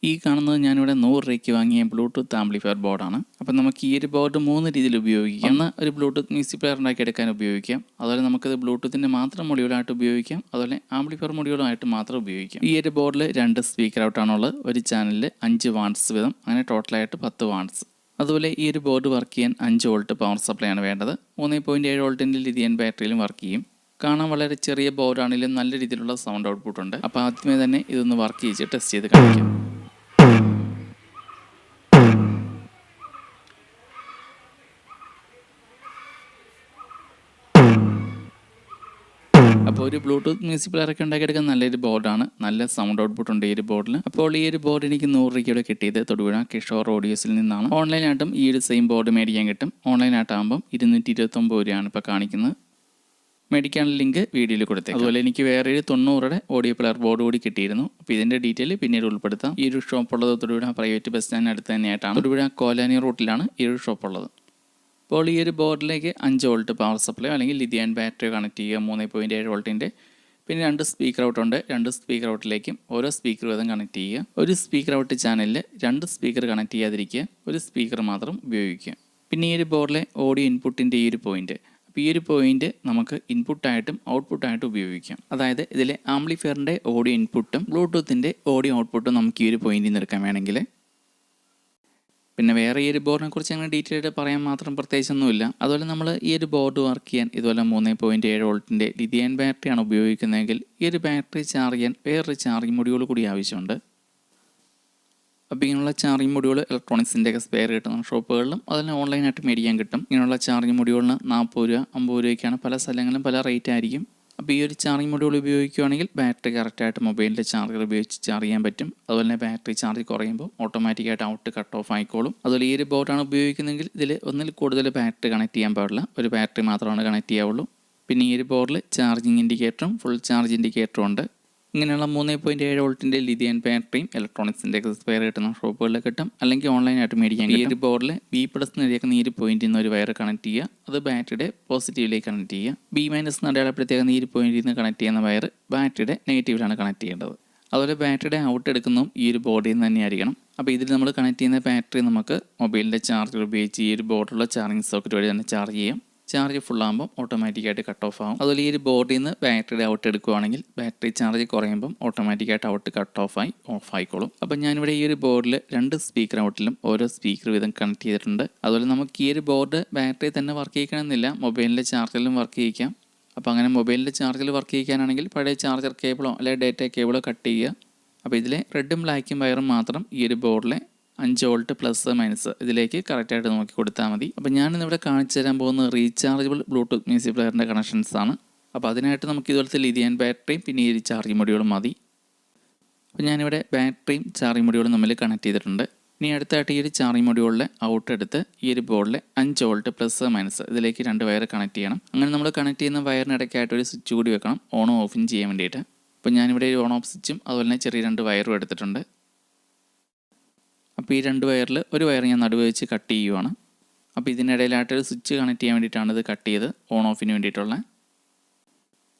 ഈ കാണുന്നത് ഞാനിവിടെ 100 രൂപയ്ക്ക് വാങ്ങിയ ബ്ലൂടൂത്ത് ആംപ്ലിഫയർ ബോർഡാണ്. അപ്പോൾ നമുക്ക് ഈ ഒരു ബോർഡ് 3 രീതിയിൽ ഉപയോഗിക്കാം. ഒന്ന്, ഒരു ബ്ലൂടൂത്ത് മ്യൂസിക് പ്ലെയർ ഉണ്ടാക്കി എടുക്കാൻ ഉപയോഗിക്കാം. അതുപോലെ നമുക്കത് ബ്ലൂടൂത്തിൻ്റെ മാത്രം മൊഡ്യൂളായിട്ട് ഉപയോഗിക്കാം. അതുപോലെ ആംപ്ലിഫയർ മൊഡ്യൂളായിട്ട് മാത്രം ഉപയോഗിക്കാം. ഈ ഒരു ബോർഡിൽ 2 സ്പീക്കർ ഔട്ടാണുള്ളത്. ഒരു ചാനലിൽ 5 വാട്ട്സ് വീതം, അങ്ങനെ ടോട്ടലായിട്ട് 10 വാട്ട്സ്. അതുപോലെ ഈ ഒരു ബോർഡ് വർക്ക് ചെയ്യാൻ 5 വോൾട്ട് പവർ സപ്ലൈ ആണ് വേണ്ടത്. 3.7 വോൾട്ടിൻ്റെ ലിഥിയം ബാറ്ററിയിലും വർക്ക് ചെയ്യും. കാണാൻ വളരെ ചെറിയ ബോർഡാണെങ്കിലും നല്ല രീതിയിലുള്ള സൗണ്ട് ഔട്ട്പുട്ട് ഉണ്ട്. അപ്പോൾ ആദ്യമേ തന്നെ ഇതൊന്ന് വർക്ക് ചെയ്ത് ടെസ്റ്റ് ചെയ്ത് കാണിക്കാം. അപ്പോൾ ഒരു ബ്ലൂടൂത്ത് മ്യൂസിക് പ്ലെയറൊക്കെ ഉണ്ടാക്കിയെടുക്കാൻ നല്ലൊരു ബോർഡാണ്. നല്ല സൗണ്ട് ഔട്ട്പുട്ട് ഉണ്ട് ഈ ഒരു ബോർഡിൽ. അപ്പോൾ ഈ ഒരു ബോർഡ് എനിക്ക് 100 രൂപയ്ക്ക് കിട്ടിയത് തൊടുപുഴ കിഷോർ ഓഡിയോസിൽ നിന്നാണ്. ഓൺലൈനായിട്ടും ഈ ഒരു സെയിം ബോർഡ് മേടിക്കാൻ കിട്ടും. ഓൺലൈനായിട്ടാകുമ്പം 229 രൂപയാണ് ഇപ്പോൾ കാണിക്കുന്നത്. മേടിക്കാനുള്ള ലിങ്ക് വീഡിയോയിൽ കൊടുത്തേ. അതുപോലെ എനിക്ക് വേറെ ഒരു 90 ഓഡിയോ പ്ലെയർ ബോർഡ് കൂടി കിട്ടിയിരുന്നു. അപ്പോൾ ഇതിൻ്റെ ഡീറ്റെയിൽ പിന്നീട് ഉൾപ്പെടുത്താം. ഈ ഒരു ഷോപ്പുള്ളത് തൊടുപുഴ പ്രൈവറ്റ് ബസ് സ്റ്റാൻഡിന് അടുത്ത് തന്നെയായിട്ടാണ്. തൊടുപുഴ കോലാനി റൂട്ടിലാണ് ഈ ഒരു ഷോപ്പുള്ളത്. അപ്പോൾ ഈ ഒരു ബോർഡിലേക്ക് 5 വോൾട്ട് പവർ സപ്ലൈ അല്ലെങ്കിൽ ലിഥിയം ബാറ്ററി കണക്ട് ചെയ്യുക 3.7 വോൾട്ടിൻ്റെ. പിന്നെ 2 സ്പീക്കർ ഔട്ടുണ്ട്. 2 സ്പീക്കർ ഔട്ടിലേക്കും ഓരോ സ്പീക്കർ വീതം കണക്ട് ചെയ്യുക. ഒരു സ്പീക്കർ ഔട്ട് ചാനലിൽ 2 സ്പീക്കർ കണക്ട് ചെയ്യാതിരിക്കുക, ഒരു സ്പീക്കർ മാത്രം ഉപയോഗിക്കുക. പിന്നെ ഈ ഒരു ബോർഡിലെ ഓഡിയോ ഇൻപുട്ടിൻ്റെ ഈ ഒരു പോയിന്റ്, അപ്പോൾ ഈ ഒരു പോയിന്റ് നമുക്ക് ഇൻപുട്ടായിട്ടും ഔട്ട്പുട്ടായിട്ടും ഉപയോഗിക്കാം. അതായത് ഇതിലെ ആംപ്ലിഫയറിൻ്റെ ഓഡിയോ ഇൻപുട്ടും ബ്ലൂടൂത്തിൻ്റെ ഓഡിയോ ഔട്ട്പുട്ടും നമുക്ക് ഈ ഒരു പോയിന്റിൽ നിന്ന് എടുക്കാൻ വേണമെങ്കിൽ. പിന്നെ വേറെ ഈ ഒരു ബോർഡിനെ കുറിച്ച് അങ്ങനെ ഡീറ്റെയിൽ ആയിട്ട് പറയാൻ മാത്രം പ്രത്യേകിച്ചൊന്നുമില്ല. അതുപോലെ നമ്മൾ ഈ ഒരു ബോർഡ് വർക്ക് ചെയ്യാൻ ഇതുപോലെ 3.7 വോൾട്ടിൻ്റെ ലിഥിയം ബാറ്ററിയാണ് ഉപയോഗിക്കുന്നതെങ്കിൽ ഈ ഒരു ബാറ്ററി ചാർജ് ചെയ്യാൻ വേറൊരു ചാർജിങ് മൊഡ്യൂൾ കൂടി ആവശ്യമുണ്ട്. അപ്പോൾ ഇങ്ങനെയുള്ള ചാർജിങ് മൊഡ്യൂൾ ഇലക്ട്രോണിക്സിൻ്റെയൊക്കെ സ്പെയർ കിട്ടുന്ന ഷോപ്പുകളിലും അതിന് ഓൺലൈനായിട്ട് മേടിക്കാൻ കിട്ടും. ഇങ്ങനെയുള്ള ചാർജിങ് മൊഡ്യൂളിന് 40 രൂപ 50 രൂപയ്ക്കാണ് പല സ്ഥലങ്ങളിലും പല റേറ്റ് ആയിരിക്കും. അപ്പോൾ ഈ ഒരു ചാർജിങ് മൊഡ്യൂൾ ഉപയോഗിക്കുകയാണെങ്കിൽ ബാറ്ററി കറക്റ്റായിട്ട് മൊബൈലിൻ്റെ ചാർജർ ഉപയോഗിച്ച് ചാർജ് ചെയ്യാൻ പറ്റും. അതുപോലെ തന്നെ ബാറ്ററി ചാർജ് കുറയുമ്പോൾ ഓട്ടോമാറ്റിക്കായിട്ട് ഔട്ട് കട്ട് ഓഫ് ആയിക്കോളും. അതുപോലെ ഈ ഒരു ബോർഡാണ് ഉപയോഗിക്കുന്നതെങ്കിൽ ഇതിൽ ഒന്നിൽ കൂടുതൽ ബാറ്ററി കണക്ട് ചെയ്യാൻ പാടില്ല, ഒരു ബാറ്ററി മാത്രമാണ് കണക്ട് ചെയ്യാവുള്ളൂ. പിന്നെ ഈ ഒരു ബോർഡിൽ ചാർജിങ് ഇൻഡിക്കേറ്ററും ഫുൾ ചാർജ് ഇൻഡിക്കേറ്ററും ഉണ്ട്. ഇങ്ങനെയുള്ള 3.7 വോൾട്ടിൻ്റെ ലിഥിയം ബാറ്ററിയും ഇലക്ട്രോണിക്സിൻ്റെ സ്പെയർ കിട്ടുന്ന ഷോപ്പുകളിൽ കിട്ടും, അല്ലെങ്കിൽ ഓൺലൈനായിട്ട് മേടിക്കാൻ കിട്ടും. ഈ ഒരു ബോർഡിൽ B+ എഴുതിയേക്കുന്ന ഈ ഒരു പോയിന്റിൽ നിന്ന് ഒരു വയർ കണക്ട് ചെയ്യുക, അത് ബാറ്ററിയുടെ പോസിറ്റീവിലേക്ക് കണക്ട് ചെയ്യുക. B- അടയാളപ്പെടുത്തിയേക്കുന്ന ഈ ഒരു പോയിന്റിൽ നിന്ന് കണക്ട് ചെയ്യുന്ന വയർ ബാറ്ററിയുടെ നെഗറ്റീവിലാണ് കണക്ട് ചെയ്യേണ്ടത്. അതുപോലെ ബാറ്ററിയുടെ ഔട്ട് എടുക്കുന്നതും ഈ ഒരു ബോർഡിൽ നിന്ന് തന്നെയായിരിക്കണം. അപ്പോൾ ഇതിൽ നമ്മൾ കണക്ട് ചെയ്യുന്ന ബാറ്ററി നമുക്ക് മൊബൈലിൻ്റെ ചാർജർ ഉപയോഗിച്ച് ഈ ഒരു ബോർഡിലുള്ള ചാർജിങ് സോക്കറ്റ് വഴി തന്നെ ചാർജ് ചെയ്യാം. ചാർജ് ഫുള്ളാകുമ്പോൾ ഓട്ടോമാറ്റിക്കായിട്ട് കട്ട് ഓഫ് ആകും. അതുപോലെ ഈ ഒരു ബോർഡിൽ നിന്ന് ബാറ്ററിയുടെ ഔട്ട് എടുക്കുകയാണെങ്കിൽ ബാറ്ററി ചാർജ് കുറയുമ്പം ഓട്ടോമാറ്റിക്കായിട്ട് ഔട്ട് കട്ട് ഓഫ് ആയിക്കോളും. അപ്പം ഞാനിവിടെ ഈ ഒരു ബോർഡിൽ 2 സ്പീക്കർ ഔട്ടിലും ഓരോ സ്പീക്കർ വീതം കണക്ട് ചെയ്തിട്ടുണ്ട്. അതുപോലെ നമുക്ക് ഈ ഒരു ബോർഡ് ബാറ്ററി തന്നെ വർക്ക് ചെയ്യിക്കണമെന്നില്ല, മൊബൈലിൻ്റെ ചാർജറിലും വർക്ക് ചെയ്യിക്കാം. അപ്പോൾ അങ്ങനെ മൊബൈലിൻ്റെ ചാർജറിൽ വർക്ക് ചെയ്യിക്കാനാണെങ്കിൽ പഴയ ചാർജർ കേബിളോ അല്ലെങ്കിൽ ഡേറ്റ കേബിളോ കട്ട് ചെയ്യുക. അപ്പോൾ ഇതിലെ റെഡും ബ്ലാക്കും വയറും മാത്രം ഈ ഒരു ബോർഡിലെ 5 വോൾട്ട് പ്ലസ് മൈനസ് ഇതിലേക്ക് കറക്റ്റായിട്ട് നോക്കി കൊടുത്താൽ മതി. അപ്പോൾ ഞാനിന്നിവിടെ കാണിച്ചു തരാൻ പോകുന്നത് റീചാർജബിൾ ബ്ലൂടൂത്ത് മ്യൂസിക് പ്ലെയറിൻ്റെ കണക്ഷൻസ് ആണ്. അപ്പോൾ അതിനായിട്ട് നമുക്ക് ഇതുപോലത്തെ ലിഥിയം ബാറ്ററിയും പിന്നെ ഈ ചാർജിങ് മൊഡ്യൂളും മതി. അപ്പോൾ ഞാനിവിടെ ബാറ്ററിയും ചാർജിങ് മൊഡ്യൂളും തമ്മിൽ കണക്ട് ചെയ്തിട്ടുണ്ട്. ഇനി അടുത്തായിട്ട് ഈ ഒരു ചാർജിങ് മൊഡ്യൂളിലെ ഔട്ട് എടുത്ത് ഈ ഒരു ബോർഡിലെ 5 വോൾട്ട് പ്ലസ് മൈനസ് ഇതിലേക്ക് 2 വയർ കണക്ട് ചെയ്യണം. അങ്ങനെ നമ്മൾ കണക്ട് ചെയ്യുന്ന വയറിനിടയ്ക്കായിട്ട് ഒരു സ്വിച്ച് കൂടി വെക്കണം ഓണും ഓഫും ചെയ്യാൻ വേണ്ടിയിട്ട്. അപ്പോൾ ഞാനിവിടെ ഒരു ഓൺ ഓഫ് സ്വിച്ചും അതുപോലെ തന്നെ ചെറിയ 2 വയറും എടുത്തിട്ടുണ്ട്. അപ്പോൾ ഈ 2 വയറിൽ ഒരു വയർ ഞാൻ നടുവ് വെച്ച് കട്ട് ചെയ്യുവാണ്. അപ്പോൾ ഇതിനിടയിലായിട്ടൊരു സ്വിച്ച് കണക്ട് ചെയ്യാൻ വേണ്ടിയിട്ടാണ് ഇത് കട്ട് ചെയ്ത് ഓൺ ഓഫിന് വേണ്ടിയിട്ടുള്ള.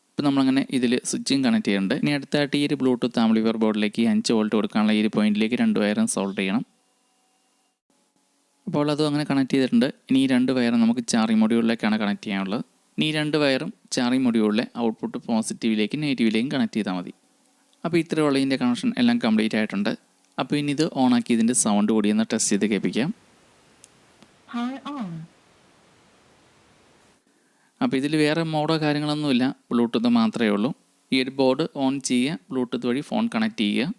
അപ്പോൾ നമ്മളങ്ങനെ ഇതിൽ സ്വിച്ചും കണക്ട് ചെയ്യുന്നുണ്ട്. ഇനി അടുത്തായിട്ട് ഈ ഒരു ബ്ലൂടൂത്ത് ആംപ്ലിഫയർ ബോർഡിലേക്ക് 5 വോൾട്ട് കൊടുക്കാനുള്ള ഈ ഒരു പോയിന്റിലേക്ക് 2 വയറും സോൾവ് ചെയ്യണം. അപ്പോൾ അതും അങ്ങനെ കണക്ട് ചെയ്തിട്ടുണ്ട്. ഇനി ഈ 2 വയറും നമുക്ക് ചാർജിങ് മൊഡ്യൂളിലേക്കാണ് കണക്ട് ചെയ്യാനുള്ളത്. ഇനി ഈ 2 വയറും ചാർജിങ് മൊഡ്യൂളിലെ ഔട്ട്പുട്ട് പോസിറ്റീവിലേക്കും നെഗറ്റീവിലേക്കും കണക്ട് ചെയ്താൽ മതി. അപ്പോൾ ഇത്രയുള്ള ഇതിൻ്റെ കണക്ഷൻ എല്ലാം കംപ്ലീറ്റ് ആയിട്ടുണ്ട്. അപ്പോൾ ഇനി ഇത് ഓണാക്കി ഇതിൻ്റെ സൗണ്ട് കൂടി ഒന്ന് ടെസ്റ്റ് ചെയ്ത് കേൾപ്പിക്കാം. അപ്പോൾ ഇതിൽ വേറെ മോഡോ കാര്യങ്ങളൊന്നുമില്ല, ബ്ലൂടൂത്ത് മാത്രമേ ഉള്ളൂ. ഈ ഒരു ബോർഡ് ഓൺ ചെയ്യുക, ബ്ലൂടൂത്ത് വഴി ഫോൺ കണക്ട് ചെയ്യുക.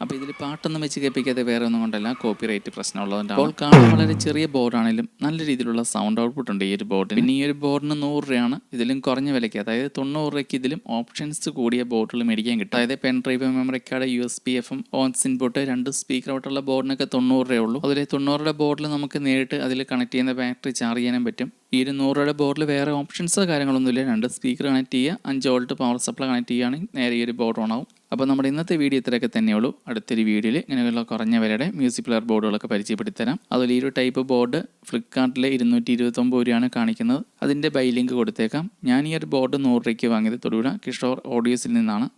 അപ്പോൾ ഇതിൽ പാട്ടൊന്നും വെച്ച് കേൾപ്പിക്കാതെ വേറെ ഒന്നും കൊണ്ടല്ല, കോപ്പിറൈറ്റ് പ്രശ്നമുള്ളതുകൊണ്ട്. അപ്പോൾ കാണാൻ വളരെ ചെറിയ ബോർഡാണെങ്കിലും നല്ല രീതിയിലുള്ള സൗണ്ട് ഔട്ട്പുട്ട് ഉണ്ട് ഈ ഒരു ബോർഡിന്. പിന്നെ ഈ ഒരു ബോർഡിന് 100 രൂപയാണ്. ഇതിലും കുറഞ്ഞ വിലയ്ക്ക്, അതായത് 90 രൂപയ്ക്ക് ഇതിലും ഓപ്ഷൻസ് കൂടിയ ബോർഡുകൾ മേടിക്കാൻ കിട്ടും. അതായത് pen drive, memory card, USB FM, ഓൺസ് ഇൻപുട്ട്, 2 സ്പീക്കർ ഔട്ടുള്ള ബോർഡിനൊക്കെ 90 രൂപയുള്ളൂ. അതിൽ 90 രൂപ ബോർഡിൽ നമുക്ക് നേരിട്ട് അതിൽ കണക്ട് ചെയ്യുന്ന ബാറ്ററി ചാർജ് ചെയ്യാനും പറ്റും. ഈ ഒരു 100 രൂപയുടെ ബോർഡിൽ വേറെ ഓപ്ഷൻസോ കാര്യങ്ങളൊന്നുമില്ല. 2 സ്പീക്കർ കണക്ട് ചെയ്യുക, 5 വോൾട്ട് പവർ സപ്ലൈ കണക്ട് ചെയ്യുകയാണെങ്കിൽ നേരെ ഈ ഒരു ബോർഡ് ഓണാവും. അപ്പോൾ നമ്മുടെ ഇന്നത്തെ വീഡിയോ ഇത്രയൊക്കെ തന്നെയുള്ളൂ. അടുത്തൊരു വീഡിയോയിൽ ഇങ്ങനെയുള്ള കുറഞ്ഞ വിലയുടെ മ്യൂസിക് പ്ലെയർ ബോർഡുകളൊക്കെ പരിചയപ്പെടുത്തരാം. അതുപോലെ ഈ ഒരു ടൈപ്പ് ബോർഡ് ഫ്ലിപ്കാർട്ടിൽ 229 രൂപയാണ് കാണിക്കുന്നത്. അതിൻ്റെ ബൈ ലിങ്ക് കൊടുത്തേക്കാം. ഞാൻ ഈ ഒരു ബോർഡ് 100 രൂപയ്ക്ക് വാങ്ങിയത് തൊടുപുഴ കിഷോർ ഓഡിയോസിൽ നിന്നാണ്.